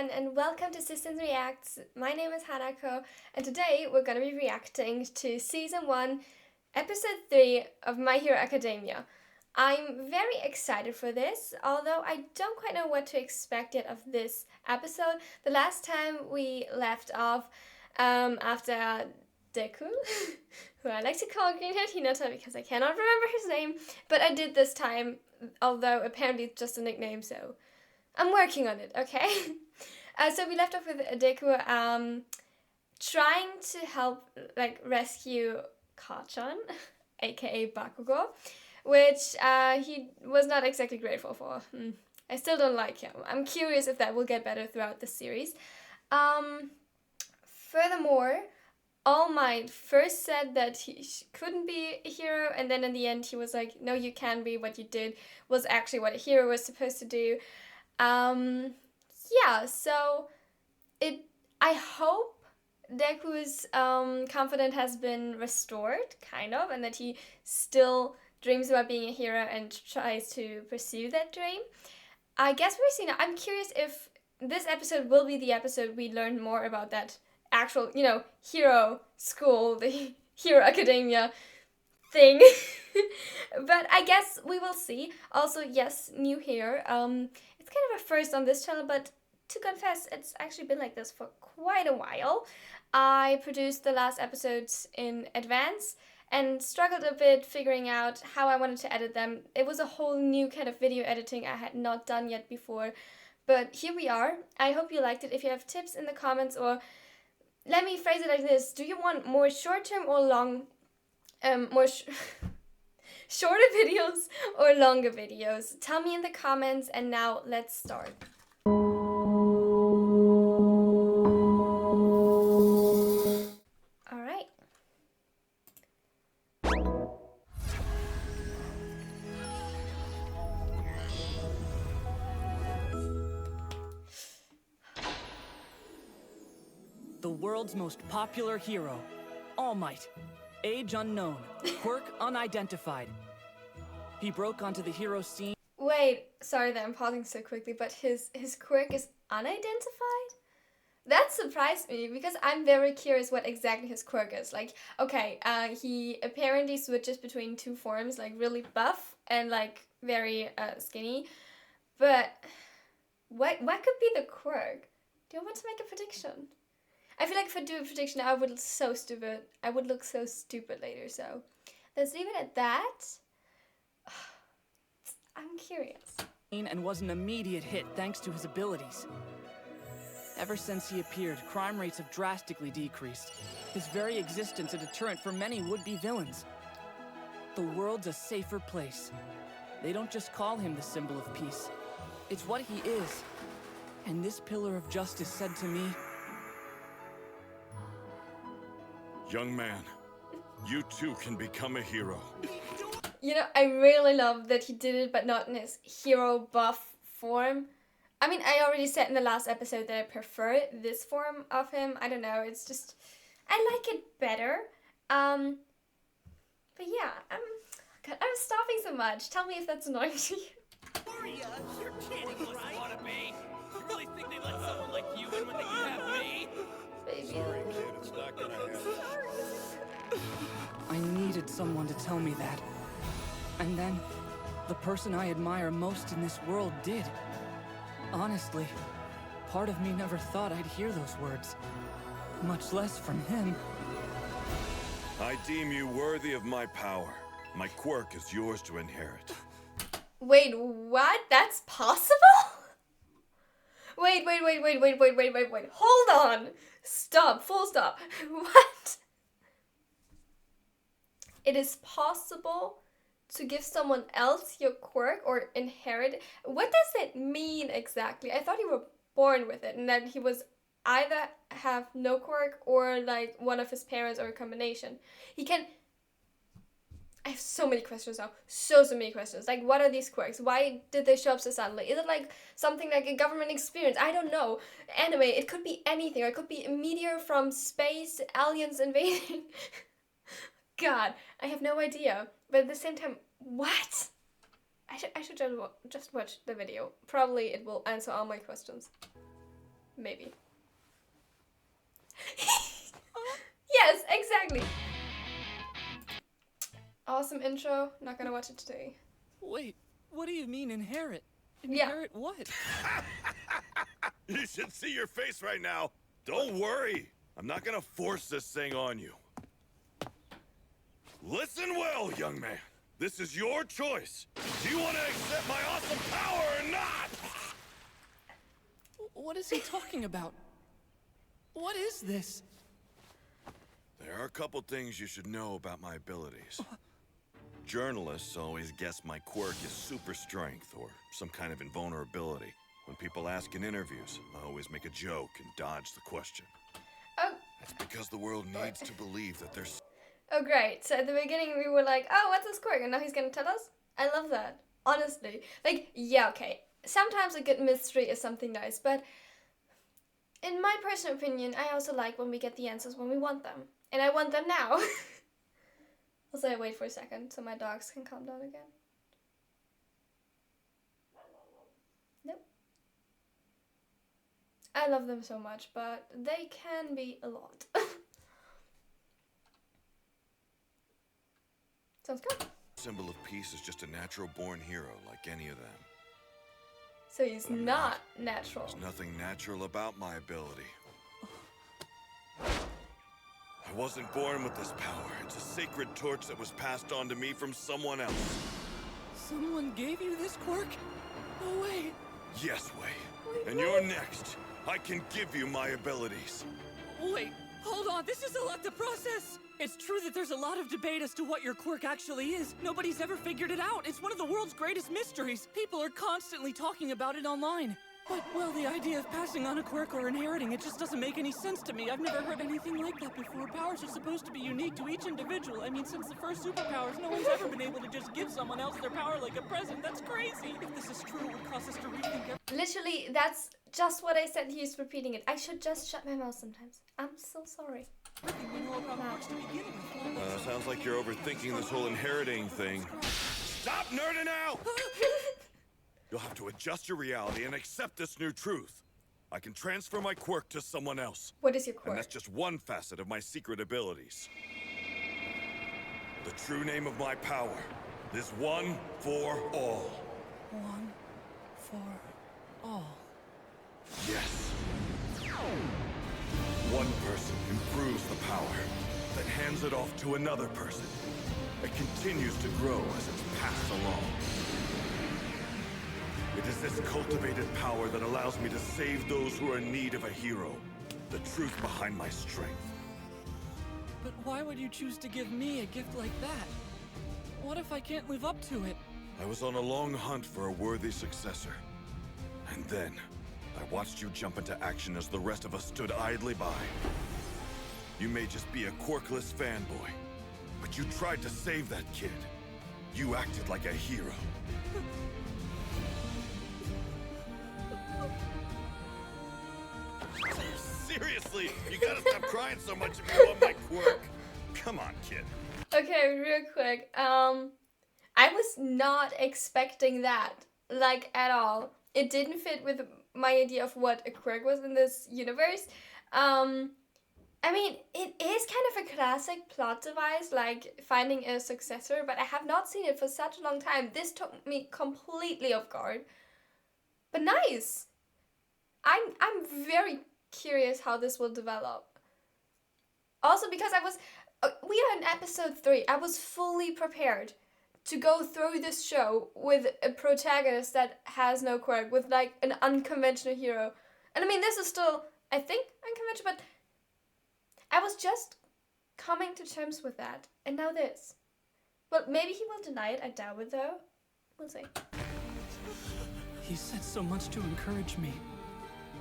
everyone, and welcome to Systems Reacts. My name is Hanako, and today we're going to be reacting to Season 1, Episode 3 of My Hero Academia. I'm very excited for this, although I don't quite know what to expect yet of this episode. The last time we left off after Deku, who I like to call Greenhead Hinata because I cannot remember his name, but I did this time, although apparently it's just a nickname, so I'm working on it, okay? So we left off with Deku trying to help, rescue Kachan, aka Bakugo, which he was not exactly grateful for. I still don't like him. I'm curious if that will get better throughout the series. Furthermore, All Might first said that he couldn't be a hero, and then in the end he was like, no, you can be. What you did was actually what a hero was supposed to do. So I hope Deku's confidence has been restored, kind of, and that he still dreams about being a hero and tries to pursue that dream. I guess we're seeing. I'm curious if this episode will be the episode we learn more about that actual, hero school, the Hero Academia thing. But I guess we will see. Also, yes, new hair. It's kind of a first on this channel, but to confess, it's actually been like this for quite a while. I produced the last episodes in advance and struggled a bit figuring out how I wanted to edit them. It was a whole new kind of video editing I had not done yet before. But here we are. I hope you liked it. If you have tips in the comments, or let me phrase it like this. Do you want more short-term or long, shorter videos or longer videos? Tell me in the comments, and now let's start. Alright. The world's most popular hero, All Might. Age unknown, quirk unidentified. He broke onto the hero scene. Wait, sorry that I'm pausing so quickly, but his quirk is unidentified? That surprised me because I'm very curious what exactly his quirk is. Like, okay, he apparently switches between two forms, like really buff and like very skinny. But what could be the quirk? Do you want to make a prediction? I feel like if I do a prediction, I would look so stupid. I would look so stupid later. So let's leave it at that. I'm curious. And was an immediate hit thanks to his abilities. Ever since he appeared, crime rates have drastically decreased. His very existence a deterrent for many would-be villains. The world's a safer place. They don't just call him the symbol of peace. It's what he is. And this pillar of justice said to me, young man, you too can become a hero. I really love that he did it, but not in his hero buff form. I mean, I already said in the last episode that I prefer this form of him. I don't know, it's just, I like it better. But yeah, I'm stopping so much. Tell me if that's annoying to you. Maria, you're kidding, right? Wannabe. You really think they let someone like you in when they can have me? Baby. Sorry, kid, it's not gonna happen. I needed someone to tell me that. And then, the person I admire most in this world did. Honestly, part of me never thought I'd hear those words. Much less from him. I deem you worthy of my power. My quirk is yours to inherit. Wait, what? That's possible? Wait. Hold on. Stop. Full stop. What? It is possible to give someone else your quirk or inherit it? What does that mean exactly? I thought you were born with it and that he was either have no quirk or like one of his parents or a combination. He can... I have so many questions now. So many questions. Like, what are these quirks? Why did they show up so suddenly? Is it like something like a government experience? I don't know. Anyway, it could be anything. Or it could be a meteor from space, aliens invading. God, I have no idea. But at the same time, what? I should just watch the video. Probably it will answer all my questions. Maybe. Yes, exactly. Awesome intro. Not gonna watch it today. Wait, what do you mean inherit? Yeah. Inherit what? You should see your face right now. Don't worry. I'm not gonna force this thing on you. Listen well, young man. This is your choice. Do you want to accept my awesome power or not? What is he talking about? What is this? There are a couple things you should know about my abilities. Journalists always guess my quirk is super strength or some kind of invulnerability. When people ask in interviews, I always make a joke and dodge the question. Oh, That's because the world needs to believe that there's... oh, great. So at the beginning we were like, oh, what's his quirk? And now he's gonna tell us? I love that. Honestly. Like, yeah, okay. Sometimes a good mystery is something nice, but in my personal opinion, I also like when we get the answers when we want them. And I want them now. Also, I wait for a second so my dogs can calm down again. Nope. I love them so much, but they can be a lot. Sounds good. symbol of peace is just a natural born hero like any of them. So he's not natural. There's nothing natural about my ability. I wasn't born with this power. It's a sacred torch that was passed on to me from someone else. Someone gave you this quirk? No way. Yes, Wei. And you're next. I can give you my abilities. Wait, hold on. This is a lot to process. It's true that there's a lot of debate as to what your quirk actually is. Nobody's ever figured it out. It's one of the world's greatest mysteries. People are constantly talking about it online. But, well, the idea of passing on a quirk or inheriting it just doesn't make any sense to me. I've never heard anything like that before. Powers are supposed to be unique to each individual. I mean, since the first superpowers, no one's ever been able to just give someone else their power like a present. That's crazy. If this is true, it would cause us to rethink everything. Literally, that's just what I said. He's repeating it. I should just shut my mouth sometimes. I'm so sorry. We know about quirks to begin with. Sounds like you're overthinking this whole inheriting thing. Stop nerding out! You'll have to adjust your reality and accept this new truth. I can transfer my quirk to someone else. What is your quirk? And that's just one facet of my secret abilities. The true name of my power is One for All. One for all. Yes. One person improves the power, then hands it off to another person. It continues to grow as it's passed along. It is this cultivated power that allows me to save those who are in need of a hero. The truth behind my strength. But why would you choose to give me a gift like that? What if I can't live up to it? I was on a long hunt for a worthy successor. And then, I watched you jump into action as the rest of us stood idly by. You may just be a quirkless fanboy, but you tried to save that kid. You acted like a hero. Seriously, you gotta stop crying so much if you want my quirk. Come on, kid. Okay, real quick. I was not expecting that, like, at all. It didn't fit with my idea of what a quirk was in this universe. I mean, it is kind of a classic plot device, like finding a successor, but I have not seen it for such a long time. This took me completely off guard. But nice. I'm very curious how this will develop. Also, because we are in episode 3. I was fully prepared to go through this show with a protagonist that has no quirk, with like an unconventional hero. And I mean, this is still, I think, unconventional, but I was just coming to terms with that. And now this. Well, maybe he will deny it. I doubt it, though. We'll see. He said so much to encourage me.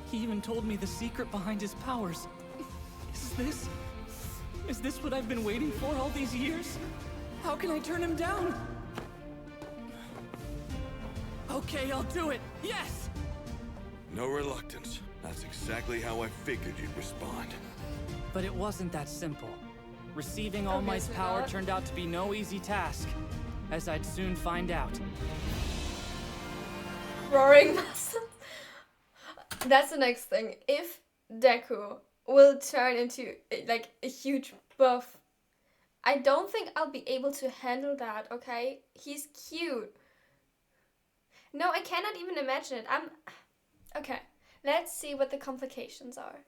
He even told me the secret behind his powers. Is this what I've been waiting for all these years? How can I turn him down? Okay, I'll do it. Yes! No reluctance. That's exactly how I figured you'd respond. But it wasn't that simple. Receiving All Okay, Might's so power that- turned out to be no easy task, as I'd soon find out. Roaring muscles. That's the next thing. If Deku will turn into like a huge buff, I don't think I'll be able to handle that, okay? He's cute. No, I cannot even imagine it. Okay, let's see what the complications are.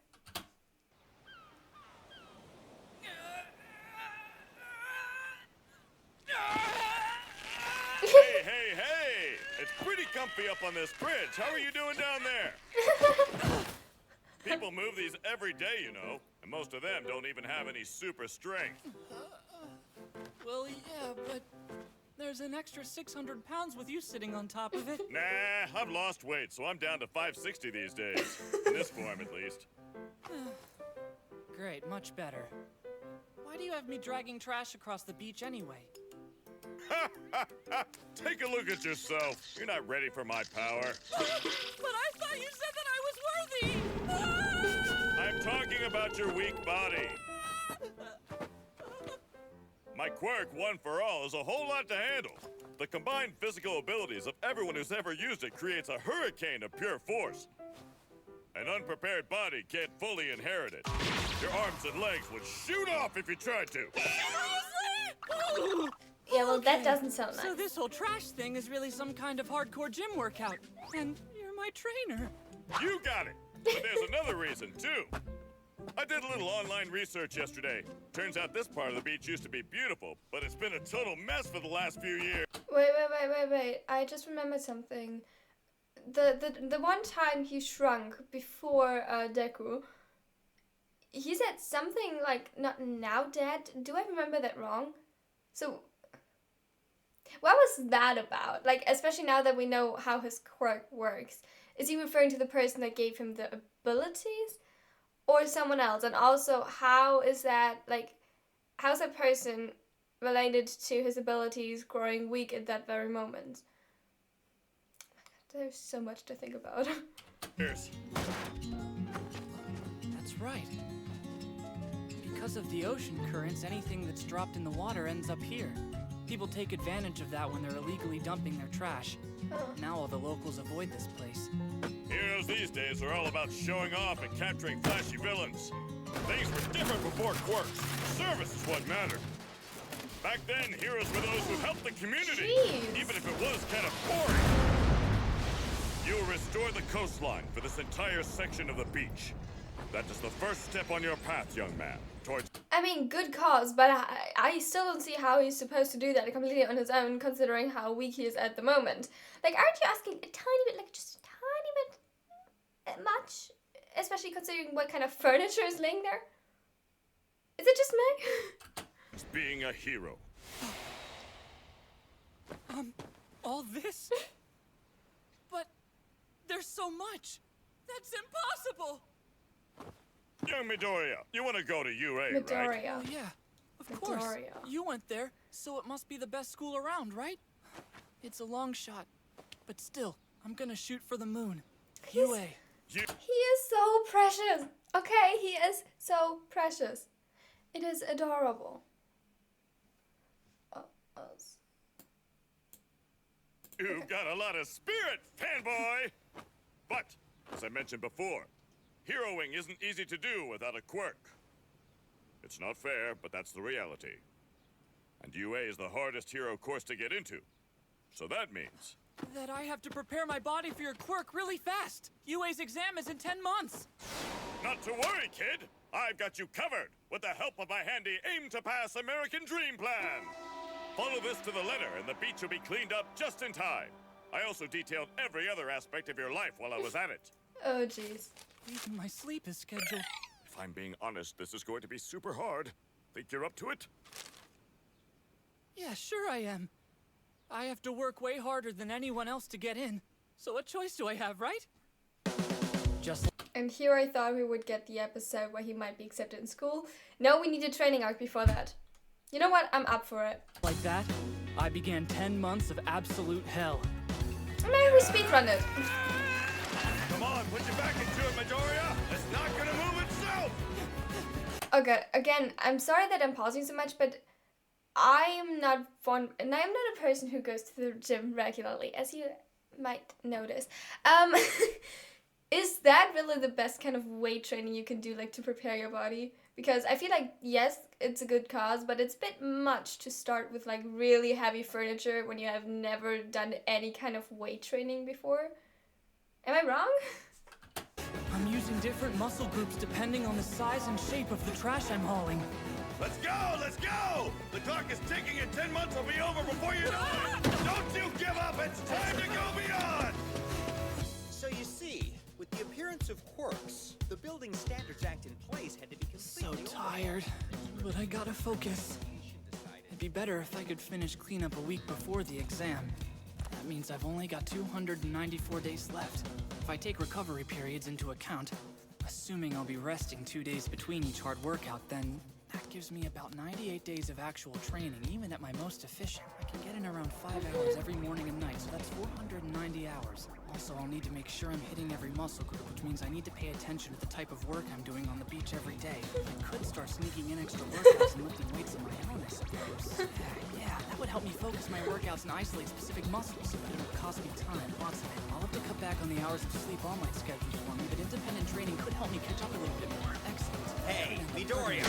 Hey! It's pretty comfy up on this bridge. How are you doing down there? People move these every day, you know, and most of them don't even have any super strength. Well, yeah, but there's an extra 600 pounds with you sitting on top of it. Nah, I've lost weight, so I'm down to 560 these days. In this form, at least. Great, much better. Why do you have me dragging trash across the beach anyway? Take a look at yourself. You're not ready for my power. But I thought you said that I was worthy! I'm talking about your weak body. My quirk, One for All, is a whole lot to handle. The combined physical abilities of everyone who's ever used it creates a hurricane of pure force. An unprepared body can't fully inherit it. Your arms and legs would shoot off if you tried to. Yeah, well, that doesn't sound nice. So this whole trash thing is really some kind of hardcore gym workout. And you're my trainer. You got it. But there's another reason, too. I did a little online research yesterday. Turns out this part of the beach used to be beautiful, but it's been a total mess for the last few years. Wait. I just remembered something. The one time he shrunk before Deku, he said something like, not now, Dad. Do I remember that wrong? So, what was that about? Like, especially now that we know how his quirk works. Is he referring to the person that gave him the abilities? Or someone else? And also, how's that person related to his abilities growing weak at that very moment? There's so much to think about. Cheers. That's right. Because of the ocean currents, anything that's dropped in the water ends up here. People take advantage of that when they're illegally dumping their trash. Now all the locals avoid this place. Heroes these days are all about showing off and capturing flashy villains. Things were different before quirks. Service is what mattered. Back then, heroes were those who helped the community, Jeez. even if it was kind of boring. You will restore the coastline for this entire section of the beach. That is the first step on your path, young man, towards... I mean, good cause, but I still don't see how he's supposed to do that completely on his own, considering how weak he is at the moment. Like, aren't you asking a tiny bit, like, just a tiny bit much? Especially considering what kind of furniture is laying there? Is it just me? being a hero. All this? But there's so much. That's impossible. Young Midoriya, you want to go to UA, right? Midoriya. Oh, yeah. Of course. Midoriya. You went there, so it must be the best school around, right? It's a long shot. But still, I'm gonna shoot for the moon. UA. He is so precious. Okay, he is so precious. It is adorable. You've got a lot of spirit, fanboy! But, as I mentioned before, heroing isn't easy to do without a quirk. It's not fair, but that's the reality. And UA is the hardest hero course to get into. So that means... that I have to prepare my body for your quirk really fast. UA's exam is in 10 months. Not to worry, kid! I've got you covered with the help of my handy aim-to-pass American Dream Plan! Follow this to the letter and the beach will be cleaned up just in time. I also detailed every other aspect of your life while I was at it. Oh, jeez. Even my sleep is scheduled. If I'm being honest, this is going to be super hard. Think you're up to it? Yeah, sure I am. I have to work way harder than anyone else to get in. So what choice do I have, right? Just And here I thought we would get the episode where he might be accepted in school. No, we need a training arc before that. You know what? I'm up for it. like that, I began 10 months of absolute hell. Maybe we speedrun it. Come on, put your back into it, Midoriya! It's not gonna move itself! Okay, again, I'm sorry that I'm pausing so much, but I am not fond, and I am not a person who goes to the gym regularly, as you might notice. is that really the best kind of weight training you can do, like to prepare your body? Because I feel like, yes, it's a good cause, but it's a bit much to start with like really heavy furniture when you have never done any kind of weight training before. Am I wrong? I'm using different muscle groups depending on the size and shape of the trash I'm hauling. Let's go! Let's go! The clock is ticking and 10 months will be over before you know it! Don't you give up! It's time to go beyond! So you see, with the appearance of quirks, the Building Standards Act in place had to be So completely tired, but I gotta focus. It'd be better if I could finish cleanup a week before the exam. That means I've only got 294 days left. If I take recovery periods into account, assuming I'll be resting 2 days between each hard workout, then that gives me about 98 days of actual training, even at my most efficient. I can get in around 5 hours every morning and night, so that's 490 hours. Also, I'll need to make sure I'm hitting every muscle group, which means I need to pay attention to the type of work I'm doing on the beach every day. I could start sneaking in extra workouts and lifting weights on my own, I suppose. Yeah, that would help me focus my workouts and isolate specific muscles, but it would cost me time, lots of it. I'll have to cut back on the hours of sleep all might schedule for me, but independent training could help me catch up a little bit more. Excellent. Hey, Midoriya!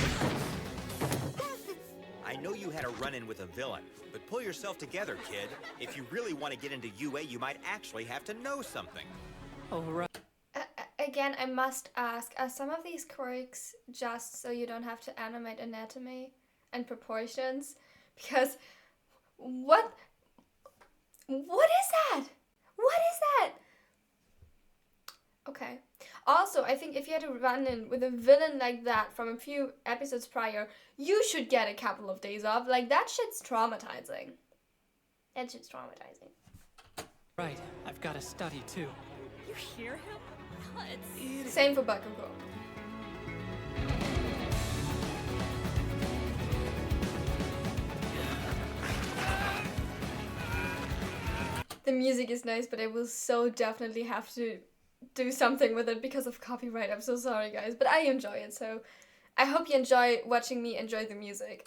I know you had a run-in with a villain, but pull yourself together, kid. If you really want to get into UA, you might actually have to know something. Oh, right. Again, I must ask, are some of these quirks just so you don't have to animate anatomy and proportions? Because what is that? What is that? Okay. Also, I think if you had to run in with a villain like that from a few episodes prior, you should get a couple of days off. Like, that shit's traumatizing. That shit's traumatizing. Right, I've got to study too. You hear him? Nuts. Same for Bakugo. The music is nice, but I will so definitely have to do something with it because of copyright. I'm so sorry, guys, but I enjoy it, so I hope you enjoy watching me enjoy the music.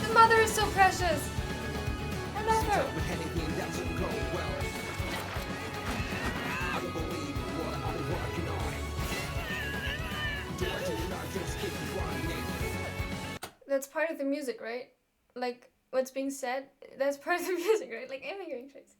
The mother is so precious. I love her. That's part of the music, right? Like, what's being said, that's part of the music, right? Like, am I going crazy?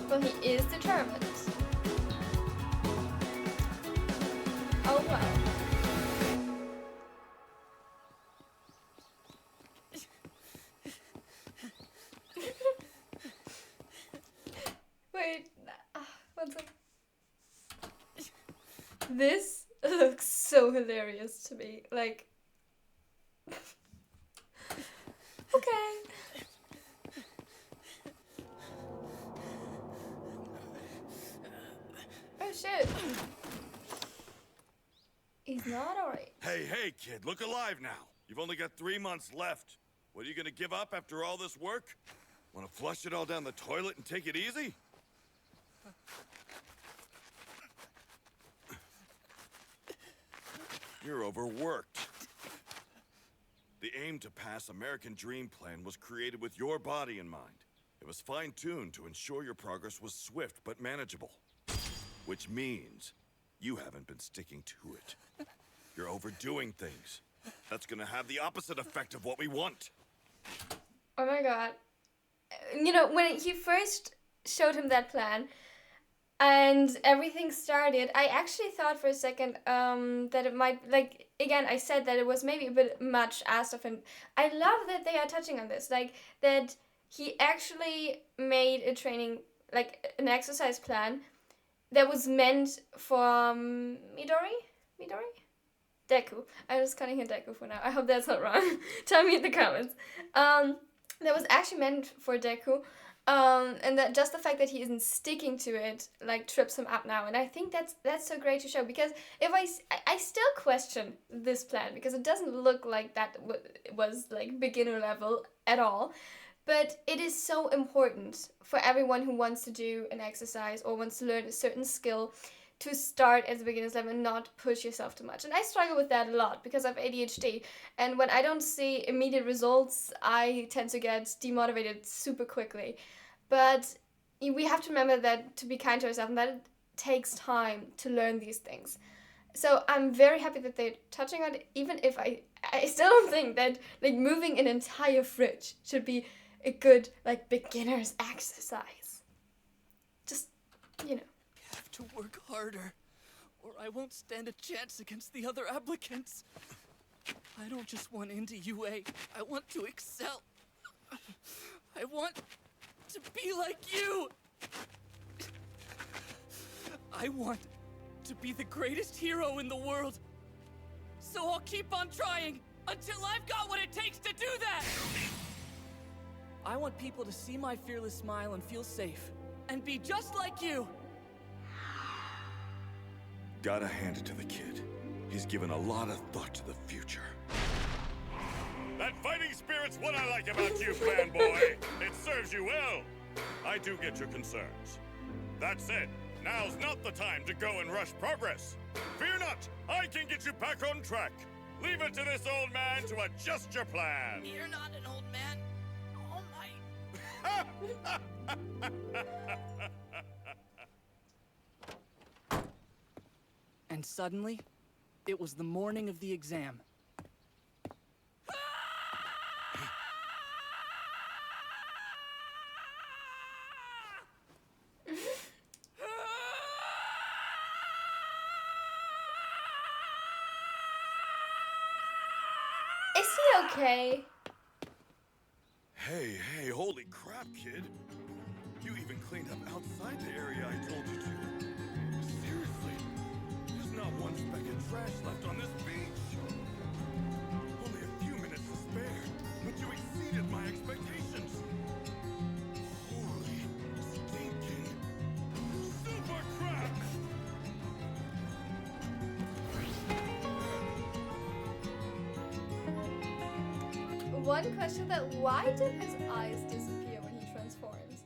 Well, he is determined. Oh well. Wait, one second. This looks so hilarious to me. Like, okay. Oh shit. He's not alright. Hey, kid, look alive now. You've only got 3 months left. What, are you gonna give up after all this work? Wanna flush it all down the toilet and take it easy? You're overworked. The aim to pass American Dream Plan was created with your body in mind. It was fine-tuned to ensure your progress was swift but manageable. Which means you haven't been sticking to it. You're overdoing things. That's gonna have the opposite effect of what we want. Oh my god. You know, when he first showed him that plan and everything started, I actually thought for a second that it might, like, again, I said that it was maybe a bit much asked of him. I love that they are touching on this, like, that he actually made a training, like, an exercise plan that was meant for Midori? Deku. I was calling him Deku for now. I hope that's not wrong. Tell me in the comments. That was actually meant for Deku. And that just the fact that he isn't sticking to it like trips him up now, and I think that's so great to show, because if I still question this plan, because it doesn't look like that was like beginner level at all, but it is so important for everyone who wants to do an exercise or wants to learn a certain skill to start at the beginner's level and not push yourself too much. And I struggle with that a lot because I have ADHD. And when I don't see immediate results, I tend to get demotivated super quickly. But we have to remember that to be kind to ourselves, and that it takes time to learn these things. So I'm very happy that they're touching on it, even if I still don't think that like moving an entire fridge should be a good like beginner's exercise. Just, you know. I have to work harder, or I won't stand a chance against the other applicants. I don't just want into UA, I want to excel. I want to be like you. I want to be the greatest hero in the world. So I'll keep on trying until I've got what it takes to do that. I want people to see my fearless smile and feel safe, and be just like you. Gotta hand it to the kid. He's given a lot of thought to the future. That fighting spirit's what I like about you, fanboy. It serves you well. I do get your concerns. That said, now's not the time to go and rush progress. Fear not, I can get you back on track. Leave it to this old man to adjust your plan. You're not an old man. All right. And suddenly, it was the morning of the exam. Is he okay? Hey, holy crap, kid. You even cleaned up outside the area I told you to. Seriously, there's not one speck of trash left on this beach. Only a few minutes to spare, but you exceeded my expectations. Holy stinking super crap! One question, that why did his eyes disappear when he transforms?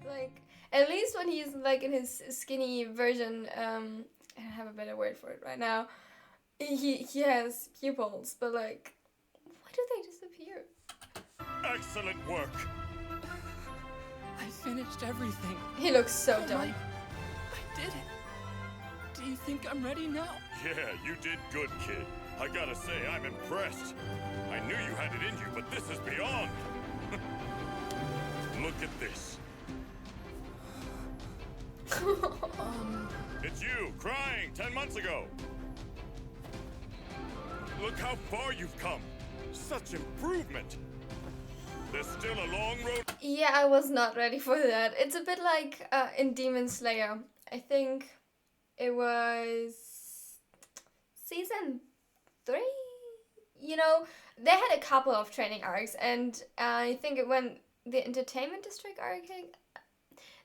Like, at least when he's like in his skinny version, I don't have a better word for it right now, he has pupils, but like, why do they disappear? Excellent work! I finished everything. He looks so Oh, dumb. I did it. Do you think I'm ready now? Yeah, you did good, kid. I gotta say, I'm impressed. I knew you had it in you, but this is beyond. Look at this. It's you, crying 10 months ago. Look how far you've come. Such improvement. There's still a long road. Yeah, I was not ready for that. It's a bit like in Demon Slayer. I think it was season 3? You know, they had a couple of training arcs, and I think when the Entertainment District arc,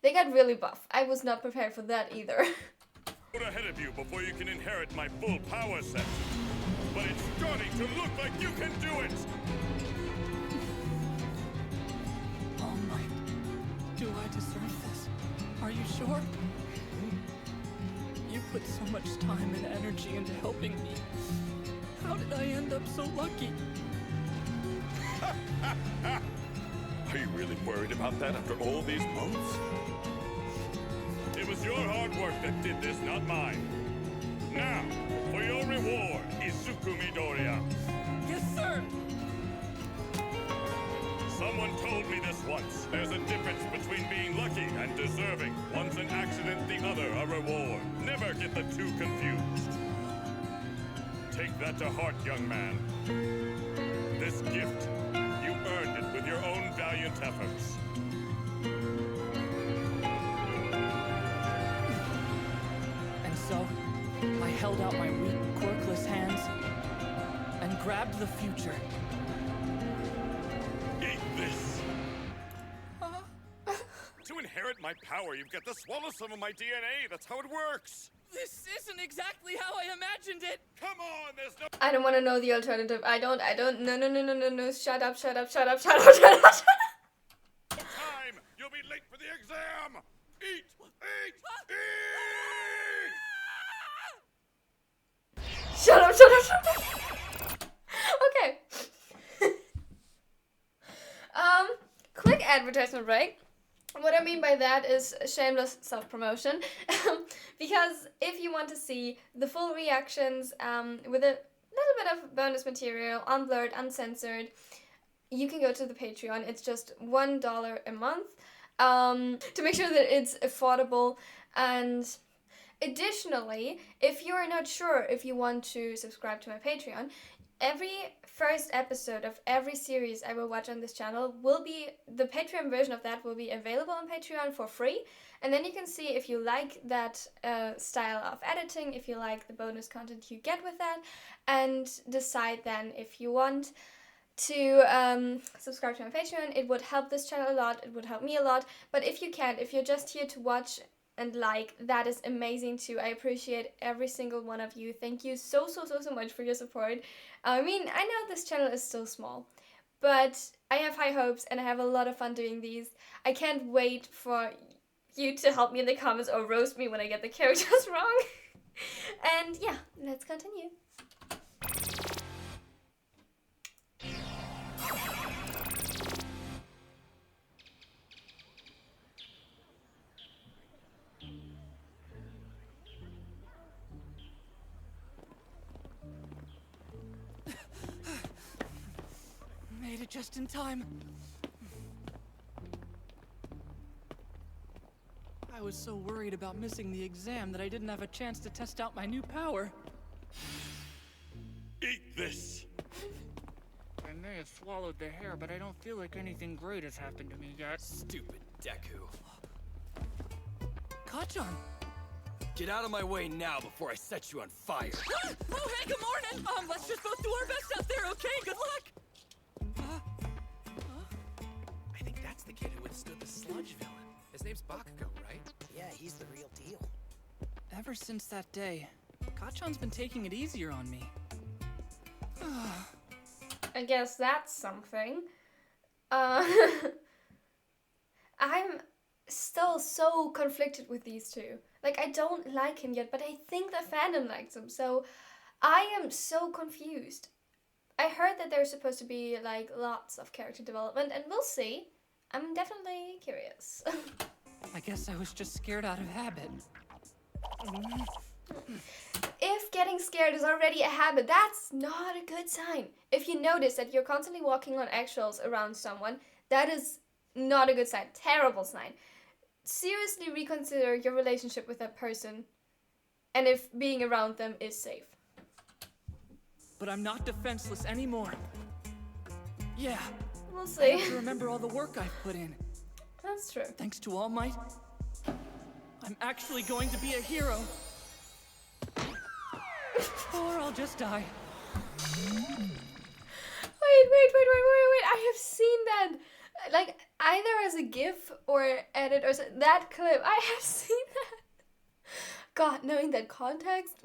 they got really buff. I was not prepared for that either. Road ahead of you before you can inherit my full power set. But it's starting to look like you can do it. All Might, do I deserve this? Are you sure? You put so much time and energy into helping me. How did I end up so lucky? Are you really worried about that after all these months? It was your hard work that did this, not mine. Now, for your reward, Izuku Midoriya. Yes, sir! Someone told me this once. There's a difference between being lucky and deserving. One's an accident, the other a reward. Never get the two confused. Take that to heart, young man. This gift, you earned it with your own valiant efforts. held out my weak, quirkless hands and grabbed the future. Eat this! To inherit my power, you've got to swallow some of my DNA. That's how it works. This isn't exactly how I imagined it. Come on, there's no I don't want to know the alternative. I don't, no. Shut up. time. You'll be late for the exam. Eat! Eat! Eat! Shut up. Okay. Quick advertisement break. What I mean by that is shameless self-promotion. Because if you want to see the full reactions with a little bit of bonus material, unblurred, uncensored, you can go to the Patreon. It's just $1 a month to make sure that it's affordable. And additionally, if you are not sure if you want to subscribe to my Patreon, every first episode of every series I will watch on this channel will be, the Patreon version of that will be available on Patreon for free. And then you can see if you like that style of editing, if you like the bonus content you get with that, and decide then if you want to subscribe to my Patreon. It would help this channel a lot, it would help me a lot. But if you can't, if you're just here to watch and like, that is amazing too. I appreciate every single one of you. Thank you so much for your support. I mean, I know this channel is still small, but I have high hopes and I have a lot of fun doing these. I can't wait for you to help me in the comments or roast me when I get the characters wrong. And yeah, let's continue. Made it just in time. I was so worried about missing the exam that I didn't have a chance to test out my new power. Eat this! I may have swallowed the hair, but I don't feel like anything great has happened to me yet. Stupid Deku. Kachan! Get out of my way now before I set you on fire. Oh, hey, good morning! Let's just both do our best out there, okay? Good luck! I think that's the kid who withstood the sludge villain. His name's Bakugo, right? Yeah, he's the real deal. Ever since that day, Kachan's been taking it easier on me. I guess that's something. I'm still so conflicted with these two. Like, I don't like him yet, but I think the fandom likes him, so I am so confused. I heard that there's supposed to be, like, lots of character development, and we'll see. I'm definitely curious. I guess I was just scared out of habit. If getting scared is already a habit, that's not a good sign. If you notice that you're constantly walking on eggshells around someone, that is not a good sign. Terrible sign. Seriously reconsider your relationship with that person and if being around them is safe. But I'm not defenseless anymore. Yeah, We'll I see. have to remember all the work I've put in. That's true. Thanks to All Might, I'm actually going to be a hero. Or I'll just die. Wait. I have seen that. Like, either as a GIF or edit or that clip. I have seen that. God, knowing that context.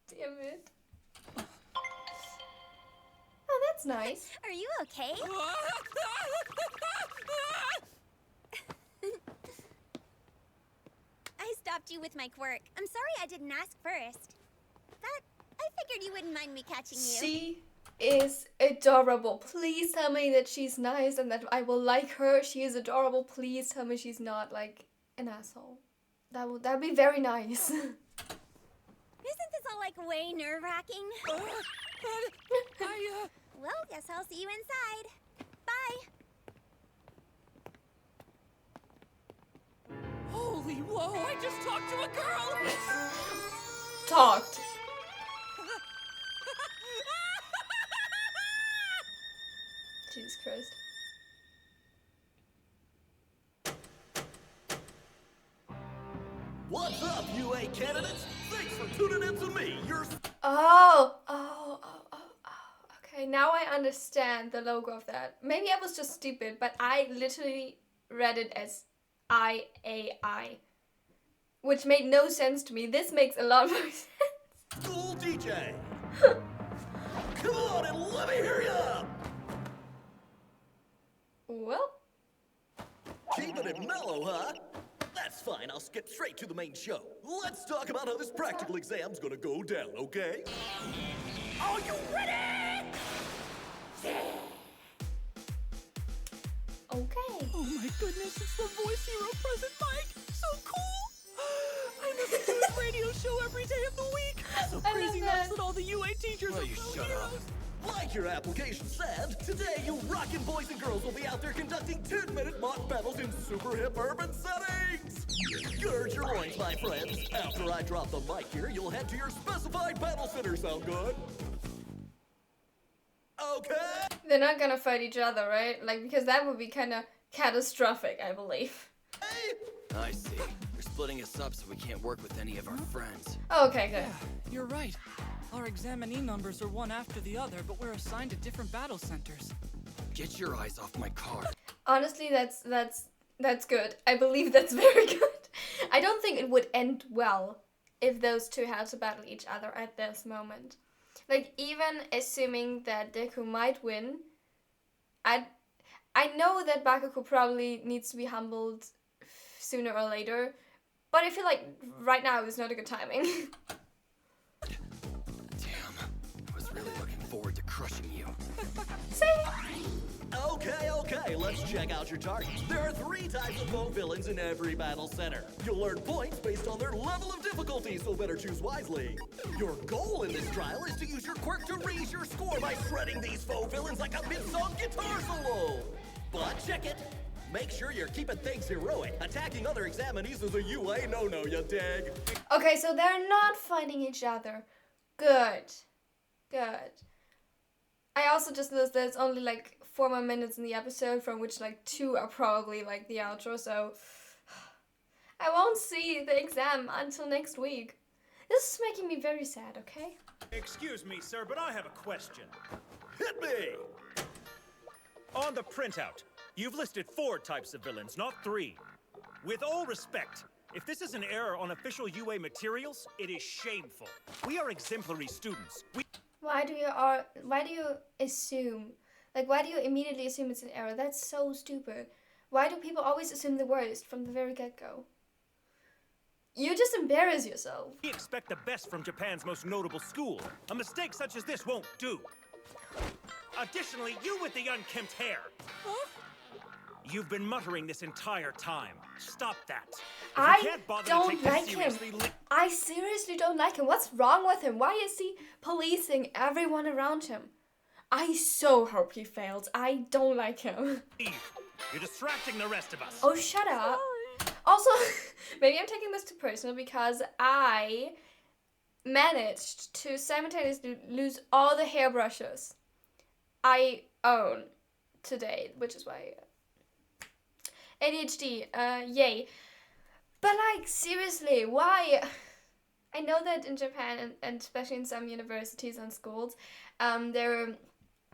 Damn it. Oh, that's nice. Are you okay? I stopped you with my quirk. I'm sorry I didn't ask first. But I figured you wouldn't mind me catching you. She is adorable. Please tell me that she's nice and that I will like her. She is adorable. Please tell me she's not like an asshole. That'd be very nice. Isn't this all like way nerve-wracking? Well, guess I'll see you inside. Bye. Holy whoa, I just talked to a girl! Talked. Jesus Christ. What's up, UA candidates? Thanks for tuning in to me, your... Okay, now I understand the logo of that. Maybe I was just stupid, but I literally read it as IAI, which made no sense to me. This makes a lot more sense. School DJ. Come on and let me hear ya! Well, Keeping it mellow, huh? That's fine, I'll skip straight to the main show. Let's talk about how this practical exam's gonna go down, okay? Are you ready? okay. Oh my goodness, it's the voice hero present mic! So cool! I listen to his radio show every day of the week! So I crazy love nuts that. that all the UA teachers are true heroes! Like your application said, today you rockin' boys and girls will be out there conducting 10-minute mock battles in super hip urban settings! Gird your loins, my friends. After I drop the mic here, you'll head to your specified battle center. Sound good? Okay? They're not gonna fight each other, right? Like, because that would be kind of catastrophic, I believe. I see. They're splitting us up so we can't work with any of our friends. Okay, good. Yeah, you're right. Our examinee numbers are one after the other, but we're assigned to different battle centers. Get your eyes off my card. Honestly, that's good. I believe that's very good. I don't think it would end well if those two had to battle each other at this moment. Like, even assuming that Deku might win, I know that Bakugo probably needs to be humbled sooner or later, but I feel like right now is not a good timing. Damn, I was really looking forward to crushing you. See? Okay, let's check out your targets. There are 3 types of foe villains in every battle center. You'll earn points based on their level of difficulty, so better choose wisely. Your goal in this trial is to use your quirk to raise your score by shredding these foe villains like a mid-song guitar solo. But check it. Make sure you're keeping things heroic. Attacking other examinees is a UA no-no, you dig? Okay, so they're not fighting each other. Good. I also just noticed there's only like 4 more minutes in the episode, from which like 2 are probably like the outro, so I won't see the exam until next week. This is making me very sad, okay? Excuse me, sir, but I have a question. Hit me! On the printout, you've listed 4 types of villains, not 3. With all respect, if this is an error on official UA materials, it is shameful. We are exemplary students. Why do you assume? Like, why do you immediately assume it's an error? That's so stupid. Why do people always assume the worst from the very get-go? You just embarrass yourself. We expect the best from Japan's most notable school. A mistake such as this won't do. Additionally, you with the unkempt hair. Huh? You've been muttering this entire time. Stop that. If I you can't bother to don't take this like him. seriously, I seriously don't like him. What's wrong with him? Why is he policing everyone around him? I so hope he fails. I don't like him. leave. You're distracting the rest of us. Oh, shut up. Also, maybe I'm taking this too personal because I managed to simultaneously lose all the hairbrushes I own today, which is why ADHD, yay. But like, seriously, why? I know that in Japan, and especially in some universities and schools,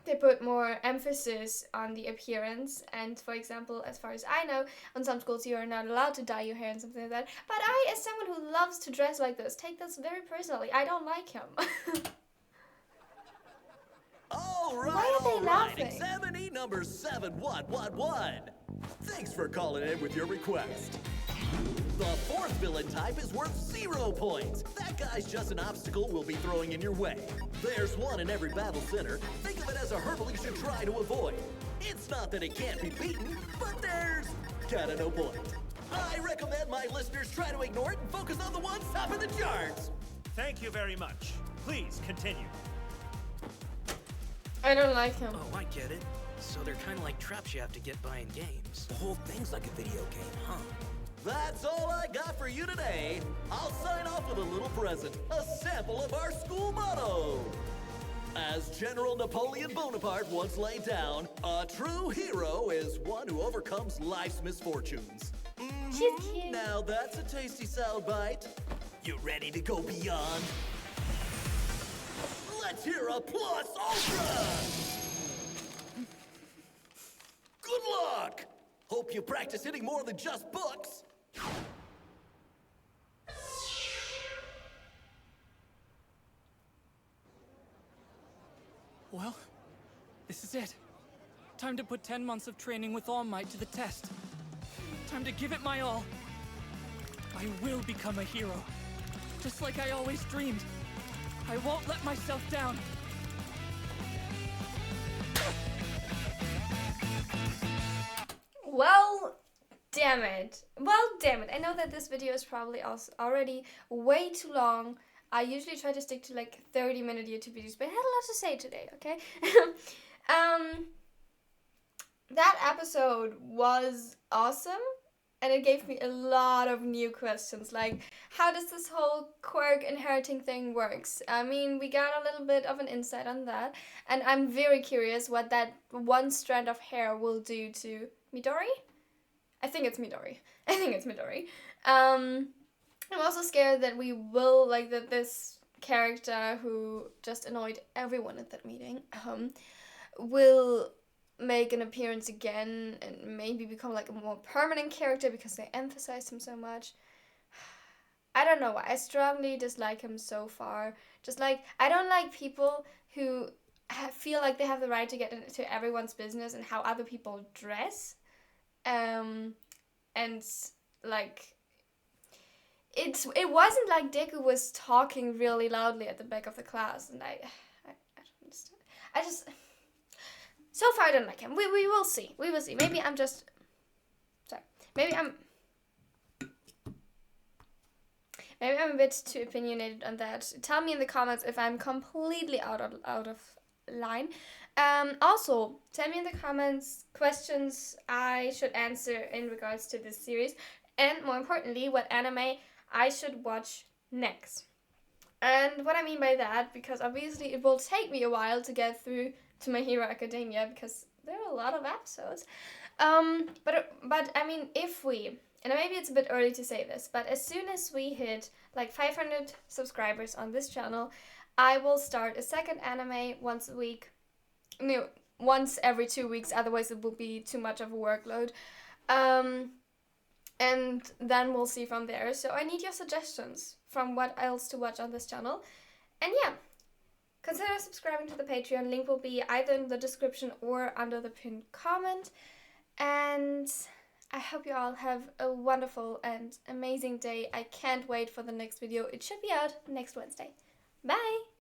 they put more emphasis on the appearance, and for example, as far as I know, on some schools you are not allowed to dye your hair and something like that. But I, as someone who loves to dress like this, take this very personally. I don't like him. All Why are they laughing? Examinee number 7111. Thanks for calling in with your request. The 4th villain type is worth 0 points. That guy's just an obstacle we'll be throwing in your way. There's one in every battle center. Think of it as a hurdle you should try to avoid. It's not that it can't be beaten, but there's kinda no point. I recommend my listeners try to ignore it and focus on the ones top of the charts. Thank you very much. Please continue. I don't like him. Oh, I get it. So they're kind of like traps you have to get by in games. The whole thing's like a video game, huh? That's all I got for you today. I'll sign off with a little present, a sample of our school motto. As General Napoleon Bonaparte once laid down, a true hero is one who overcomes life's misfortunes. She's cute. Now that's a tasty soundbite. You ready to go beyond? Let's hear a plus ultra! Good luck! Hope you practice hitting more than just books. Well, this is it. Time to put 10 months of training with All Might to the test. Time to give it my all. I will become a hero. Just like I always dreamed. I won't let myself down. Well, damn it. Well, damn it. I know that this video is probably also already way too long. I usually try to stick to like 30-minute YouTube videos, but I had a lot to say today, okay? That episode was awesome, and it gave me a lot of new questions, like how does this whole quirk inheriting thing works? I mean, we got a little bit of an insight on that, and I'm very curious what that one strand of hair will do to Midori? I think it's Midori. I'm also scared that we will, like, that this character who just annoyed everyone at that meeting, will make an appearance again and maybe become like a more permanent character because they emphasized him so much. I don't know why. I strongly dislike him so far. Just like, I don't like people who feel like they have the right to get into everyone's business and how other people dress. And like, it wasn't like Deku was talking really loudly at the back of the class, and I don't understand. I just, so far I don't like him. We will see. We will see. Maybe I'm just, sorry. Maybe I'm a bit too opinionated on that. Tell me in the comments if I'm completely out of line. Also, tell me in the comments questions I should answer in regards to this series, and more importantly, what anime I should watch next. And what I mean by that, because obviously it will take me a while to get through to My Hero Academia because there are a lot of episodes. But I mean, if we, and maybe it's a bit early to say this, but as soon as we hit like 500 subscribers on this channel, I will start a second anime once a week. No, once every 2 weeks, otherwise it will be too much of a workload. And then we'll see from there. So I need your suggestions from what else to watch on this channel. And yeah, consider subscribing to the Patreon. Link will be either in the description or under the pinned comment. And I hope you all have a wonderful and amazing day. I can't wait for the next video. It should be out next Wednesday. Bye!